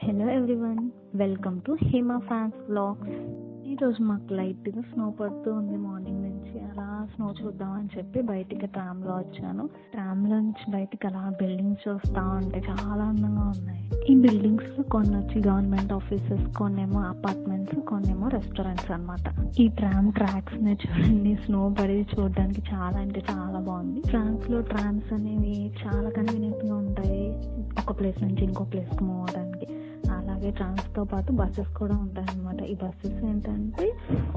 Hello everyone, welcome to Hima fans vlogs. ఈరోజు మాకు లైట్గా స్నో పడుతూ ఉంది. మార్నింగ్ నుంచి అలా స్నో చూద్దామని చెప్పి బయటికి ట్రామ్లో వచ్చాను. ట్రామ్లో నుంచి బయటికి అలా బిల్డింగ్స్ చూస్తూ ఉంటే చాలా అందంగా ఉన్నాయి. ఈ బిల్డింగ్స్ కొన్ని వచ్చి గవర్నమెంట్ ఆఫీసెస్, కొన్నేమో అపార్ట్మెంట్స్, కొన్నేమో రెస్టారెంట్స్ అనమాట. ఈ ట్రామ్ ట్రాక్స్ ని చూడండి, స్నో పడి చూడడానికి చాలా అంటే చాలా బాగుంది. ఫ్రాన్స్ లో ట్రామ్స్ అనేవి చాలా కన్వీనియంట్ గా ఉంటాయి, ఒక ప్లేస్ నుంచి ఇంకో ప్లేస్ కి మూవ్ అవడానికి. అలాగే ట్రామ్స్తో పాటు బస్సెస్ కూడా ఉంటాయి అన్నమాట. ఈ బస్సెస్ ఏంటంటే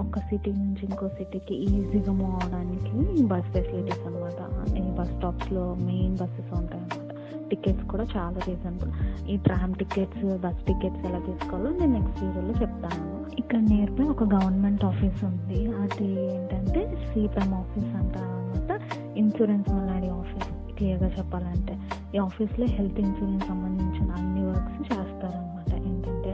ఒక సిటీ నుంచి ఇంకో సిటీకి ఈజీగా మూవ్ అవడానికి బస్ ఫెసిలిటీస్ అనమాట. ఈ బస్ స్టాప్స్లో మెయిన్ బస్సెస్ ఉంటాయి అన్నమాట. టికెట్స్ కూడా చాలా రీజనబుల్. ఈ ట్రామ్ టికెట్స్, బస్ టికెట్స్ ఎలా తీసుకోవాలో నేను నెక్స్ట్ వీడియోలో చెప్తాను. ఇక్కడ నియర్ బై ఒక గవర్నమెంట్ ఆఫీస్ ఉంది. అది ఏంటంటే సిపిఎం ఆఫీస్ అంటారు అనమాట. Insurance Malladi office. క్లియర్గా చెప్పాలంటే ఈ ఆఫీస్లో హెల్త్ ఇన్సూరెన్స్ సంబంధించిన అన్ని వర్క్స్ చేస్తారనమాట. ఏంటంటే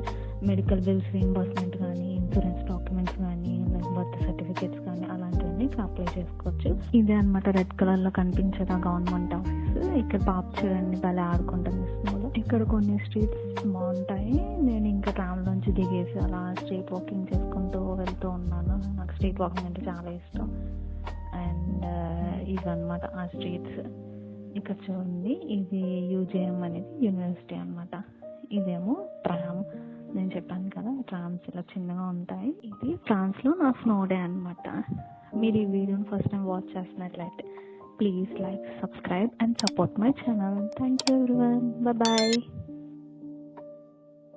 మెడికల్ బిల్స్ రీయింబర్స్మెంట్ కానీ, ఇన్సూరెన్స్ డాక్యుమెంట్స్ కానీ, లైక్ బర్త్ సర్టిఫికేట్స్ కానీ అలాంటివన్నీ ఇక్కడ అప్లై చేసుకోవచ్చు. ఇదే అనమాట రెడ్ కలర్లో కనిపించేది ఆ గవర్నమెంట్ ఆఫీస్. ఇక్కడ పాప చూడండి భలే ఆడుకుంటుంది స్నోలో. ఇక్కడ కొన్ని స్ట్రీట్స్ బాగుంటాయి. నేను ఇంకా ట్రామ్లోంచి దిగేసి అలా స్ట్రీట్ వాకింగ్ చేసుకుంటూ వెళ్తూ ఉన్నాను. నాకు స్ట్రీట్ వాకింగ్ అంటే చాలా ఇష్టం. అండ్ ఇవన్నమాట ఆ స్ట్రీట్స్. ఇక్కడ చూడండి, ఇది యూజేఎం అనేది యూనివర్సిటీ అనమాట. ఇదేమో ట్రామ్. నేను చెప్పాను కదా, ట్రామ్స్ ఇలా చిన్నగా ఉంటాయి. ఇది ఫ్రాన్స్లో నా స్నో డే అనమాట. మీరు ఈ వీడియోని ఫస్ట్ టైం వాచ్ చేస్తున్నట్లయితే please like, subscribe and support my channel. Thank you everyone. Bye.